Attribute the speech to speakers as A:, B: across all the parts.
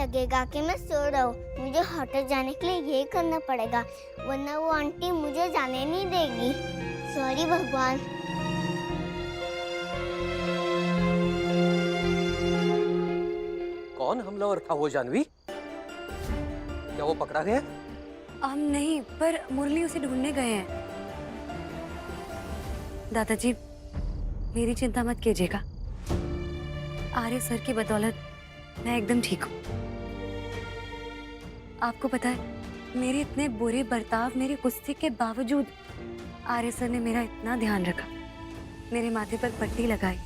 A: लगेगा कि मैं सो रहा हूँ। मुझे होटल जाने के लिए यही करना पड़ेगा, वरना वो आंटी मुझे जाने नहीं देगी। सॉरी भगवान।
B: कौन हमलावर था वो जानवी? क्या वो पकड़ा गया?
C: हम नहीं, पर मुरली उसे ढूंढने गए हैं। दादाजी, मेरी चिंता मत कीजिएगा। आर्य सर की बदौलत मैं एकदम ठीक हूँ। आपको पता है, मेरे इतने बुरे बर्ताव, मेरी गुस्से के बावजूद आर्य सर ने मेरा इतना ध्यान रखा, मेरे माथे पर पट्टी लगाई,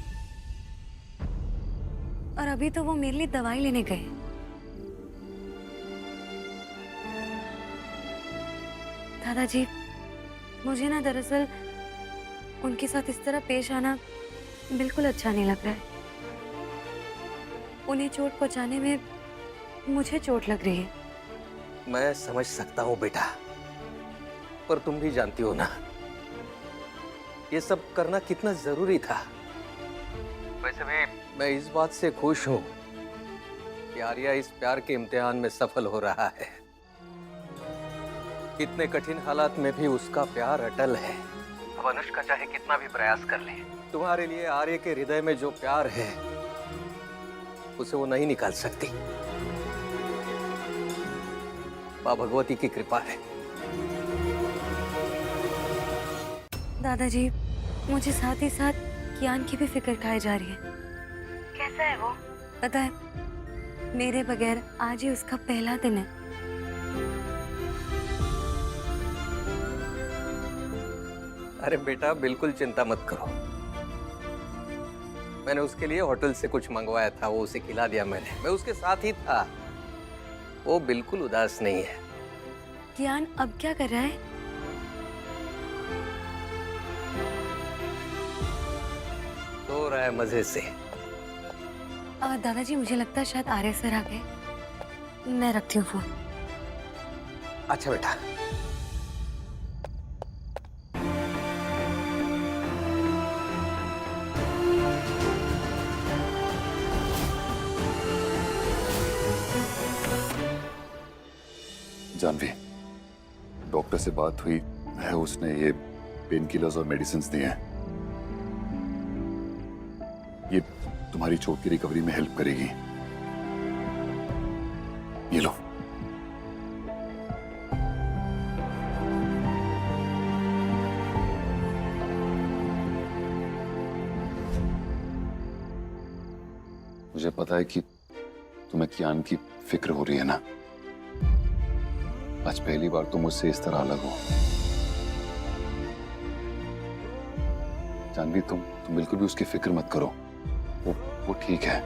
C: और अभी तो वो मेरे लिए दवाई लेने गए। दादाजी, मुझे ना दरअसल उनके साथ इस तरह पेश आना बिल्कुल अच्छा नहीं लग रहा है। उन्हें चोट पहुंचाने में मुझे चोट लग रही है।
B: मैं समझ सकता हूँ बेटा, पर तुम भी जानती हो ना ये सब करना कितना जरूरी था। वैसे भी मैं इस बात से खुश हूँ कि आर्या इस प्यार के इम्तिहान में सफल हो रहा है। इतने कठिन हालात में भी उसका प्यार अटल है। अब अनुष्का चाहे कितना भी प्रयास कर ले, तुम्हारे लिए आर्य के हृदय में जो प्यार है उसे वो नहीं निकाल सकती। माँ भगवती की कृपा है।
C: दादाजी, मुझे साथ ही साथ कियान की भी फिक्र खाई जा रही है। कैसा है वो? पता है, मेरे बगैर आज ही उसका पहला दिन है।
B: अरे बेटा, बिल्कुल चिंता मत करो। मैंने उसके लिए होटल से कुछ मंगवाया था, वो उसे खिला दिया मैंने। मैं उसके साथ ही था। वो बिल्कुल उदास नहीं है।
C: कियान अब क्या कर रहा है?
B: सो रहा है मजे से।
C: दादाजी, मुझे लगता है शायद आर्य सर आ गए। मैं रखती हूँ फोन।
B: अच्छा बेटा।
D: जानवी, डॉक्टर से बात हुई है, उसने ये पेन किलर्स और मेडिसिन दिए हैं। ये तुम्हारी चोट की रिकवरी में हेल्प करेगी। ये लो। मुझे पता है कि तुम्हें कियान की फिक्र हो रही है ना। आज पहली बार तुम मुझसे इस तरह अलग हो। जानवी, तुम बिल्कुल भी उसकी फिक्र मत करो। वो ठीक है।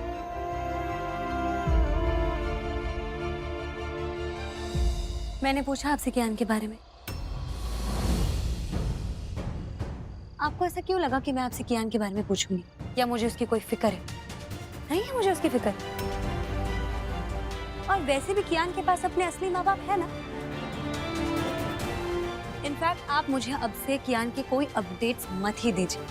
C: मैंने पूछा आपसे कियान के बारे में। आपको ऐसा क्यों लगा कि मैं आपसे कियान के बारे में पूछूंगी, या मुझे उसकी कोई फिक्र है? नहीं है मुझे उसकी फिक्र। और वैसे भी कियान के पास अपने असली माँ बाप है ना। इनफैक्ट आप मुझे अब से कियान के कोई अपडेट्स मत ही दीजिए।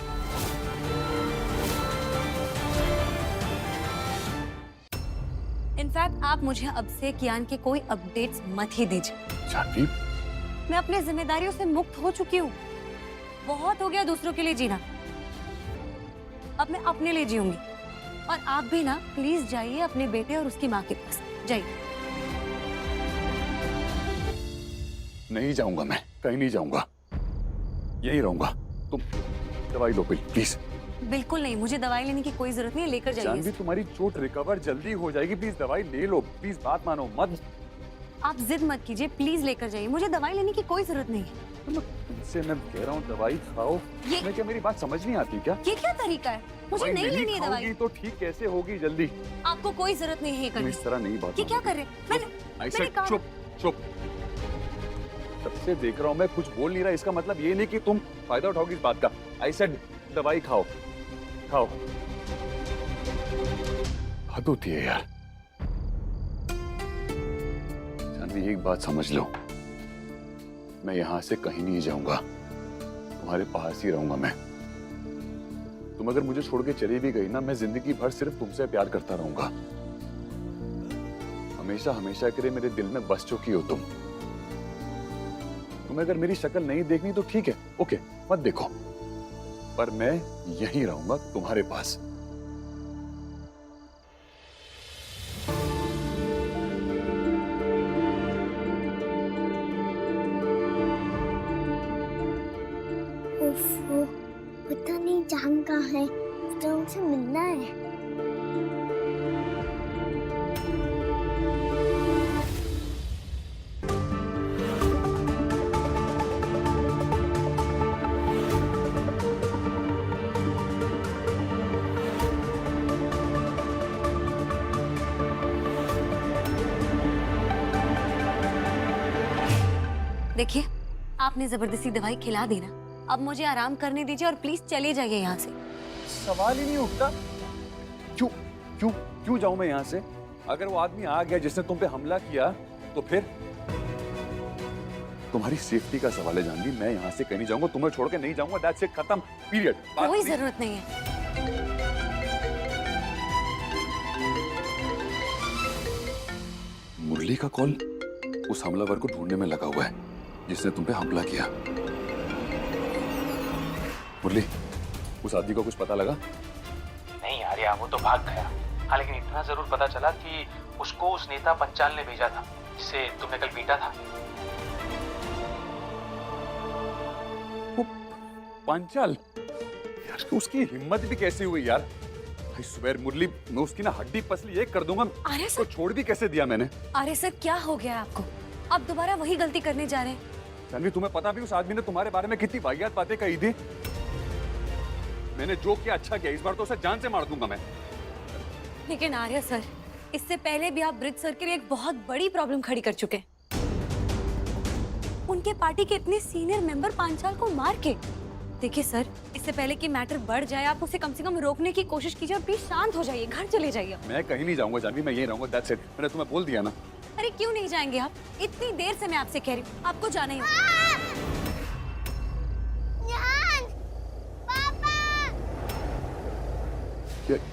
C: इनफैक्ट आप मुझे अब से कियान के कोई अपडेट्स मत ही दीजिए।
D: जानवी,
C: मैं अपनी जिम्मेदारियों से मुक्त हो चुकी हूँ। बहुत हो गया दूसरों के लिए जीना, अब मैं अपने लिए जीऊंगी। और आप भी ना, प्लीज जाइए अपने बेटे और उसकी माँ के पास जाइए।
D: नहीं जाऊंगा, मैं कहीं नहीं जाऊंगा, यहीं रहूंगा। तुम दवाई लो प्लीज।
C: बिल्कुल नहीं, मुझे दवाई लेने की कोई जरूरत नहीं है, लेकर
D: जानवी,
C: जाइए।
D: तुम्हारी चोट रिकवर जल्दी हो जाएगी। प्लीज दवाई ले लो, प्लीज बात मानो मत।
C: आप जिद मत कीजिए, प्लीज लेकर जाइए। मुझे दवाई लेने की कोई जरूरत नहीं है।
D: तुमसे मैं कह रहा हूँ दवाई खाओ। मैं क्या, मेरी बात समझ नहीं आती क्या?
C: ये क्या तरीका है? मुझे नहीं लेनी है दवाई।
D: तो ठीक कैसे होगी जल्दी?
C: आपको कोई जरूरत नहीं है
D: तुम
C: करने।
D: इस तरह नहीं बात।
C: ये क्या कर रहे हैं? मैंने कहा।
D: चुप चुप। तब से देख रहा हूँ मैं, कुछ बोल नहीं रहा। इसका मतलब ये नहीं कि तुम फायदा उठाओगी इस बात का। आई सेड दवाई खाओ खाओ। हद होती है यार। जानवी, एक बात समझ लो, मैं यहां से कहीं नहीं जाऊंगा। तुम्हारे पास ही रहूंगा मैं। तुम अगर मुझे छोड़ के चली भी गई ना, मैं जिंदगी भर सिर्फ तुमसे प्यार करता रहूंगा। हमेशा हमेशा के लिए मेरे दिल में बस चुकी हो तुम। तुम्हें अगर मेरी शक्ल नहीं देखनी तो ठीक है, ओके, मत देखो, पर मैं यहीं रहूंगा तुम्हारे पास।
A: उफ, पता नहीं जान कहाँ है, तो उनसे मिलना है।
C: देखिए, आपने जबरदस्ती दवाई खिला दी ना, अब मुझे आराम करने दीजिए और प्लीज चले जाइए यहाँ से।
D: सवाल ही नहीं उठता। क्यों क्यों क्यों जाऊं मैं यहाँ से? अगर वो आदमी आ गया जिसने तुम पे हमला किया तो फिर? तुम्हारी सेफ्टी का सवाल है जानवी, मैं यहाँ से कहीं नहीं जाऊंगा, तुम्हें छोड़ के नहीं जाऊंगा, दैट्स इट, खत्म, पीरियड।
C: कोई जरूरत नहीं है।
D: मुरली का कॉल उस हमलावर को ढूंढने में लगा हुआ है जिसने तुम पे हमला किया। मुरली, उस आदमी को कुछ पता लगा?
E: नहीं यार, या वो तो भाग गया। हाँ, लेकिन इतना जरूर पता चला कि उसको उस नेता पंचाल ने भेजा था जिसे तुमने कल पीटा था।
D: वो पंचाल? यार उसकी हिम्मत भी कैसी हुई यार? आई स्वेयर मुरली, मैं उसकी ना हड्डी पसली एक कर दूंगा।
C: अरे
D: उसको छोड़ भी कैसे दिया मैंने?
C: अरे सर, क्या हो गया आपको? आप दोबारा वही गलती करने जा रहे हैं।
D: जानवी, तुम्हें पता भी उस आदमी ने तुम्हारे बारे में कितनी वाहियात बातें कही थी। मैंने जो किया अच्छा किया, इस बार तो उसे जान से मार दूंगा मैं।
C: लेकिन आर्या सर, इससे पहले भी आप ब्रिज सर के लिए एक बहुत बड़ी प्रॉब्लम खड़ी कर चुके हैं। उनके पार्टी के इतने सीनियर मेंबर पांचाल को मार के। देखिए सर, इससे पहले कि मैटर बढ़ जाए, आप उसे कम से कम रोकने की कोशिश कीजिए और प्लीज शांत हो जाइए, घर चले जाइए।
D: मैं कहीं नहीं जाऊंगा जानवी, मैं यहीं रहूंगा, दैट्स इट। मैंने तुम्हें बोल दिया ना।
C: अरे क्यों नहीं जाएंगे आप? इतनी देर से मैं आपसे कह रही हूँ, आपको जाना ही होगा।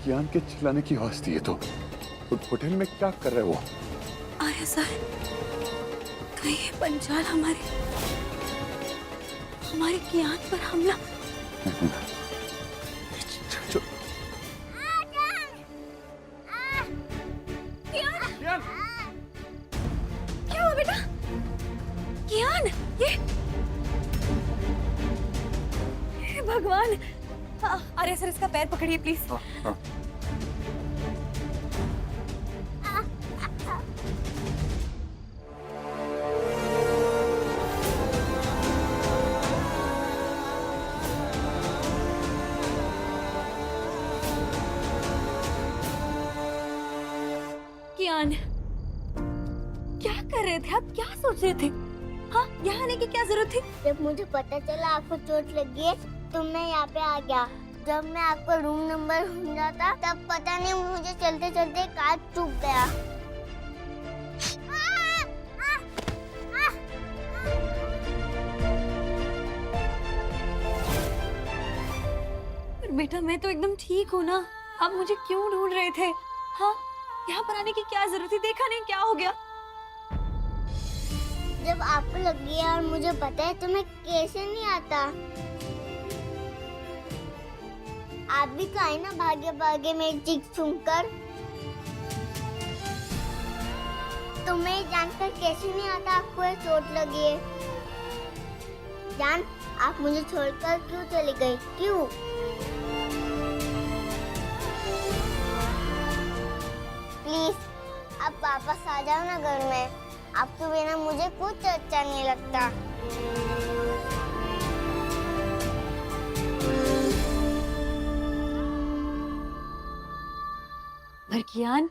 D: कियान के चिल्लाने की आवाज थी ये तो। होटल में क्या कर रहे हो?
C: आर्या सर, कहीं ये पंचाल हमारे कियान पर हमला।
D: कियान!
C: क्या हुआ बेटा? कियान, ये भगवान! अरे सर, इसका पैर पकड़िए प्लीज। कियान, क्या कर रहे थे आप? क्या सोच रहे थे? हाँ, यहाँ आने की क्या जरूरत थी?
A: जब मुझे पता चला आपको चोट लगी है तो मैं यहाँ पे आ गया। जब मैं आपका रूम नंबर ढूंढा था तब पता नहीं मुझे चलते चलते कार चूक गया।
C: बेटा, मैं तो एकदम ठीक हूँ ना। आप मुझे क्यों ढूंढ रहे थे? हाँ, यहाँ पर आने की क्या जरूरत थी? देखा नहीं क्या हो गया?
A: जब आपको लगी है और मुझे पता है तो मैं कैसे नहीं आता। आप भी तो आए ना भागे भागे मेरी चीख सुनकर। तो मैं जानकर कैसे नहीं आता आपको ये चोट लगी है। जान, आप मुझे छोड़कर क्यों चली गई? क्यों? प्लीज आप वापस आ जाओ ना घर में। आपके बिना मुझे कुछ अच्छा नहीं लगता।
C: पर कियान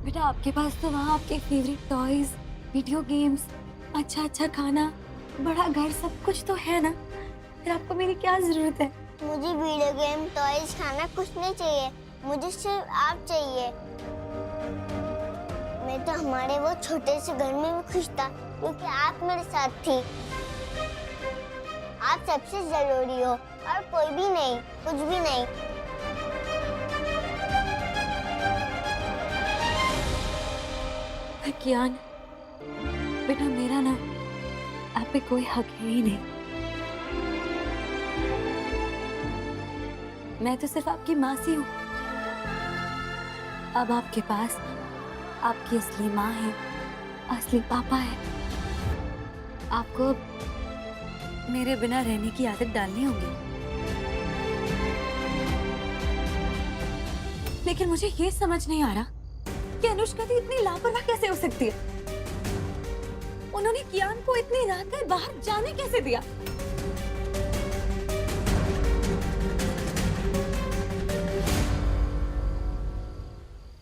C: बेटा, आपके पास तो वहाँ आपके फेवरेट टॉयज, वीडियो गेम्स, अच्छा खाना, बड़ा घर, सब कुछ तो है ना। फिर आपको मेरी क्या जरूरत है?
A: मुझे वीडियो गेम, टॉयज, खाना कुछ नहीं चाहिए। मुझे सिर्फ आप चाहिए। मैं तो हमारे वो छोटे से घर में भी खुश था क्योंकि आप मेरे साथ थी। आप सबसे जरूरी हो और कोई भी नहीं, कुछ भी नहीं।
C: कियान, बेटा मेरा ना आप पे कोई हक है ही नहीं। मैं तो सिर्फ आपकी माँ सी हूँ। अब आपके पास आपकी असली माँ है, असली पापा है। आपको अब मेरे बिना रहने की आदत डालनी होगी। लेकिन मुझे ये समझ नहीं आ रहा कि अनुष्का दी इतनी लापरवाह कैसे हो सकती है। उन्होंने कियान को इतनी रात में बाहर जाने कैसे दिया?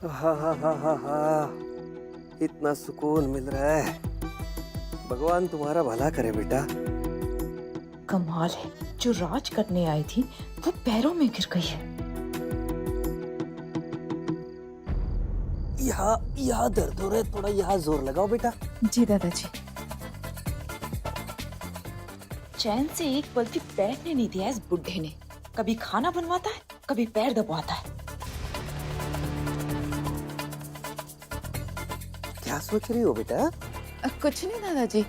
B: हा, इतना सुकून मिल रहा है। भगवान तुम्हारा भला करे बेटा।
F: कमाल है, जो राज करने आई थी वो पैरों में गिर गई है।
B: यहाँ दर्द हो रहा है, थोड़ा यहाँ जोर लगाओ बेटा।
F: जी दादाजी। चैन से एक पल भी बैठने नहीं दिया इस बुढ़े ने। कभी खाना बनवाता है, कभी पैर दबाता है।
B: क्या सोच रही हो बेटा?
F: कुछ नहीं दादाजी,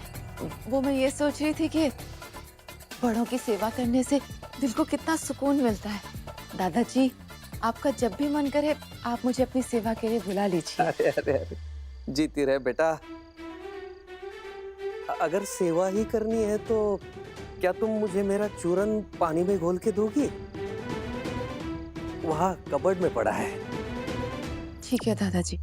F: वो मैं ये सोच रही थी कि बड़ों की सेवा करने से दिल को कितना सुकून मिलता है। दादाजी, आपका जब भी मन करे आप मुझे अपनी सेवा के लिए बुला लीजिए।
B: अरे अरे अरे, जीती रहे बेटा। अगर सेवा ही करनी है तो क्या तुम मुझे मेरा चूरन पानी में घोल के दोगी? वहाँ कबर्ड में पड़ा है।
F: ठीक है दादाजी।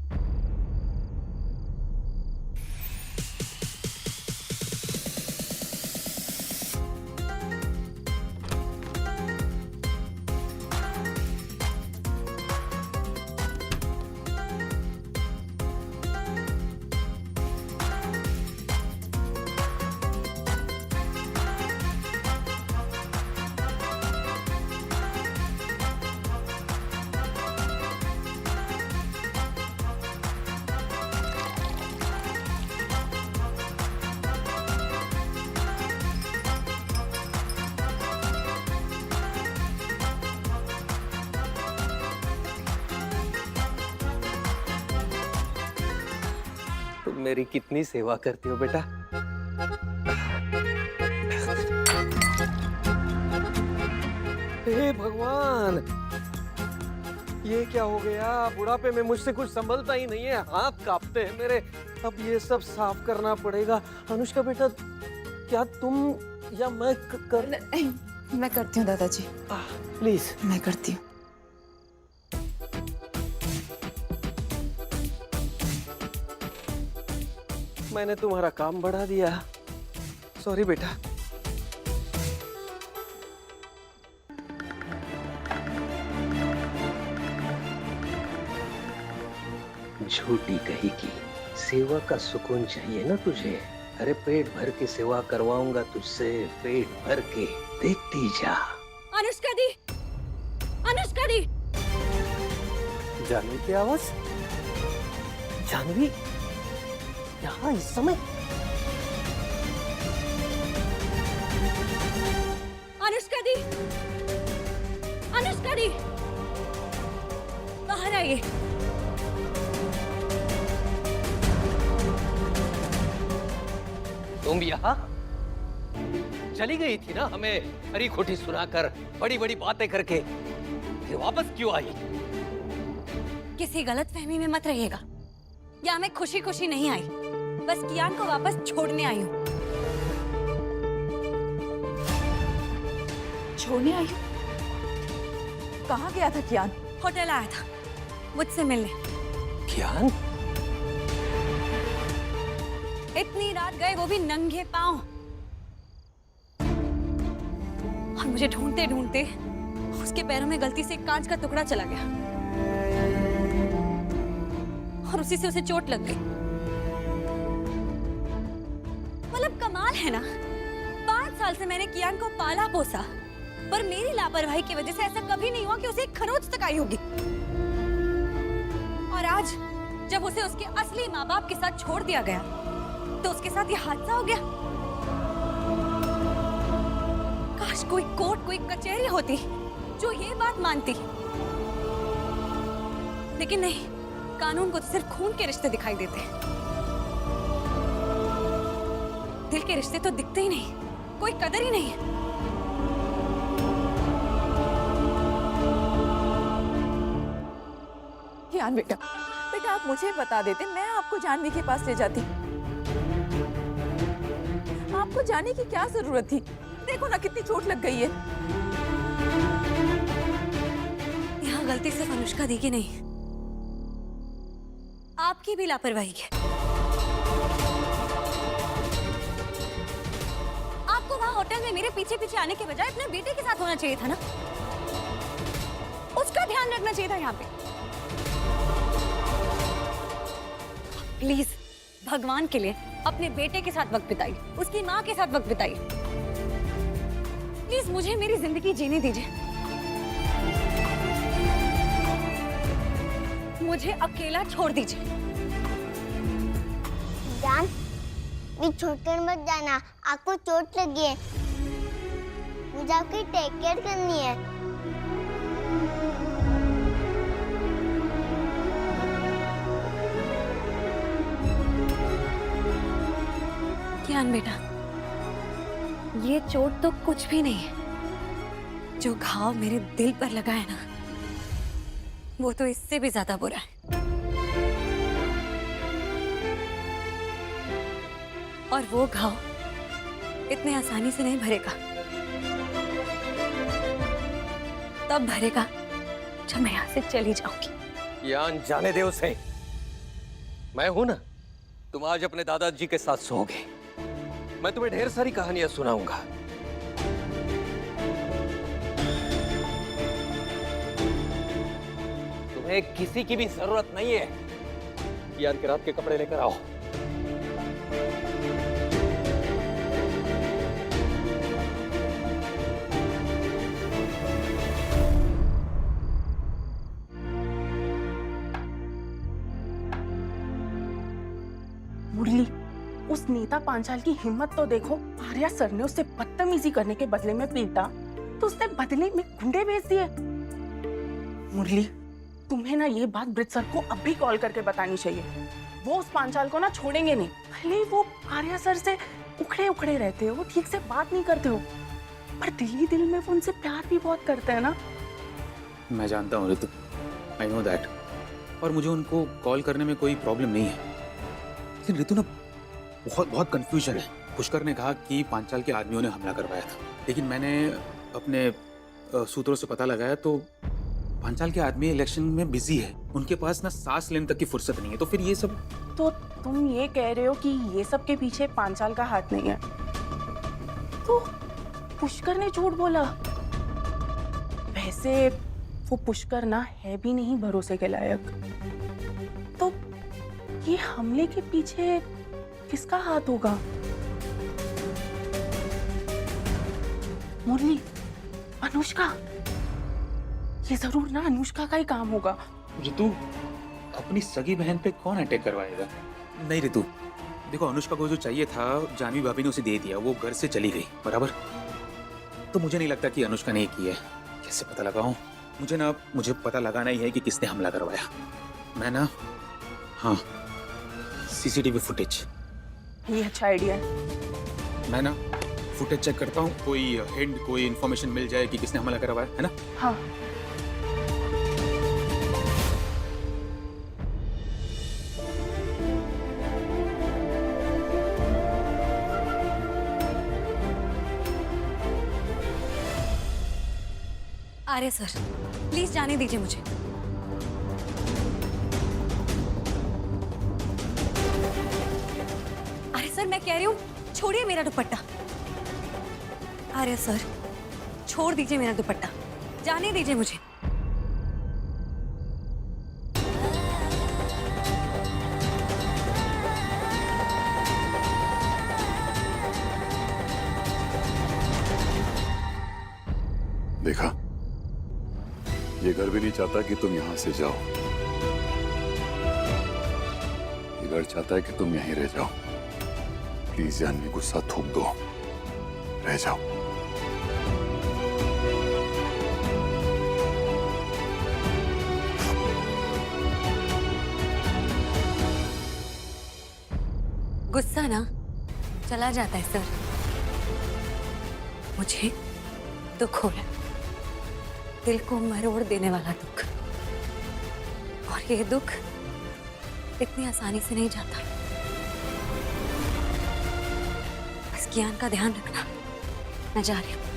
B: तुम मेरी कितनी सेवा करती हो बेटा। हे भगवान, ये क्या हो गया? बुढ़ापे में मुझसे कुछ संभलता ही नहीं है, हाथ कांपते हैं मेरे। अब ये सब साफ करना पड़ेगा। अनुष्का बेटा, क्या तुम या मैं कर...
F: मैं करती हूँ दादाजी।
B: प्लीज।
F: मैं करती हूँ।
B: मैंने तुम्हारा काम बढ़ा दिया, सॉरी बेटा। झूठी कही की सेवा का सुकून चाहिए ना तुझे? अरे पेट भर के सेवा करवाऊंगा तुझसे, पेट भर के, देखती जा।
C: अनुष्का दी, अनुष्का दी।
B: जानवी की आवाज? जानवी यहाँ इस समय?
C: अनुष्का दी, अनुष्का दी, बाहर आइए।
B: तुम यहाँ चली गई थी ना हमें हरी खोटी सुनाकर, बड़ी बड़ी बातें करके, फिर वापस क्यों आई?
C: किसी गलतफहमी में मत रहिएगा। या मैं खुशी खुशी नहीं आई, बस कियान को वापस छोड़ने आई हूँ।
F: छोड़ने आई हूँ? कहाँ गया था कियान?
C: होटल आया था मुझसे मिलने।
B: कियान?
C: इतनी रात गए, वो भी नंगे पांव। और मुझे ढूंढते ढूंढते उसके पैरों में गलती से एक कांच का टुकड़ा चला गया और उसी से उसे चोट लग गई। मतलब कमाल है ना, 5 साल से मैंने कियान को पाला पोसा, पर मेरी लापरवाही की वजह से ऐसा कभी नहीं हुआ कि उसे एक खरोच तक आई होगी। और आज जब उसे उसके असली माँ बाप के साथ छोड़ दिया गया तो उसके साथ ये हादसा हो गया। काश कोई कोर्ट, कोई कचहरी होती जो ये बात मानती, लेकिन नहीं, कानून को तो सिर्फ खून के रिश्ते दिखाई देते हैं। दिल के रिश्ते तो दिखते ही नहीं, कोई कदर ही नहीं है।
F: यान बेटा, बेटा आप मुझे बता देते, मैं आपको जानवी के पास ले जाती। आपको जाने की क्या जरूरत थी? देखो ना कितनी चोट लग गई है।
C: यहाँ गलती सिर्फ अनुष्का दी की नहीं, आपकी भी लापरवाही है। आपको वहां होटल में मेरे पीछे पीछे आने के बजाय अपने बेटे के साथ होना चाहिए था ना, उसका ध्यान रखना चाहिए था यहाँ पे। प्लीज भगवान के लिए अपने बेटे के साथ वक्त बिताइए, उसकी माँ के साथ वक्त बिताइए। प्लीज मुझे मेरी जिंदगी जीने दीजिए, मुझे अकेला छोड़ दीजिए।
A: जान, भी छोड़कर मत जाना, आपको चोट लगी है, मुझे आपकी टेक केयर करनी है।
C: कियान बेटा, ये चोट तो कुछ भी नहीं है, जो घाव मेरे दिल पर लगा है ना, वो तो इससे भी ज्यादा बुरा है। और वो घाव इतने आसानी से नहीं भरेगा, तब भरेगा जब मैं यहाँ से चली जाऊंगी।
B: यान जाने दे उसे, मैं हूं ना, तुम आज अपने दादाजी के साथ सोओगे। मैं तुम्हें ढेर सारी कहानियां सुनाऊंगा। तुम्हें किसी की भी जरूरत नहीं है। यान के रात के कपड़े लेकर आओ।
G: मुरली, उस नेता पांचाल की हिम्मत तो देखो। आर्या सर ने उसे बदतमीजी करने के बदले में पीटा, तो उसने बदले में गुंडे भेज दिए। मुरली, तुम्हें ना ये बात ब्रिज सर को अब भी कॉल करके बतानी चाहिए। वो उस पांचाल को ना छोड़ेंगे नहीं। भले वो आर्या सर से उखड़े उखड़े रहते हो, ठीक से बात नहीं करते हो, पर दिल ही दिल में वो उनसे प्यार भी बहुत करते हैं ना।
E: मैं जानता हूँ ऋतु, आई नो दैट, और मुझे उनको कॉल करने में कोई प्रॉब्लम नहीं है। लेकिन ऋतु ना बहुत कंफ्यूजन है। पुष्कर ने कहा कि पांचाल के आदमियों ने हमला करवाया था, लेकिन मैंने अपने सूत्रों से पता लगाया तो पांचाल के आदमी इलेक्शन में बिजी है, उनके पास ना सांस लेने तक की फुर्सत नहीं है। तो फिर ये सब,
G: तो तुम ये कह रहे हो कि ये सब के पीछे पांचाल का हाथ नहीं है? तो पुष्कर ने झूठ बोला। वैसे वो पुष्कर ना है भी नहीं भरोसे के लायक। तो ये हमले के पीछे किसका हाथ होगा? मुरली, अनुष्का। ये जरूर ना अनुष्का का ही काम होगा।
E: ऋतु, अपनी सगी बहन पे कौन अटैक करवाएगा? नहीं ऋतु, देखो अनुष्का को जो चाहिए था जानवी भाभी ने उसे दे दिया, वो घर से चली गई, बराबर। तो मुझे नहीं लगता कि अनुष्का ने की है। कैसे पता लगाऊं? मुझे पता लगाना ही है कि किसने हमला करवाया। मैं ना, हाँ, सीसीटीवी फुटेज,
G: ये अच्छा आइडिया है।
E: मैं ना फुटेज चेक करता हूँ, कोई हिंट, कोई इन्फॉर्मेशन मिल जाए कि किसने हमला करवाया, है ना?
G: हाँ।
C: आर्य सर, प्लीज जाने दीजिए मुझे। आर्य सर, मैं कह रही हूँ छोड़िए मेरा दुपट्टा। आर्य सर, छोड़ दीजिए मेरा दुपट्टा, जाने दीजिए मुझे।
D: देखा, ये घर भी नहीं चाहता कि तुम यहां से जाओ। ये घर चाहता है कि तुम यहीं रह जाओ। प्लीज जानवी, गुस्सा थूक दो, रह जाओ।
C: गुस्सा ना चला जाता है सर। मुझे दुख हो रहा है, दिल को मरोड़ देने वाला दुख। और ये दुख इतनी आसानी से नहीं जाता। बस ज्ञान का ध्यान रखना। मैं जा रही हूँ।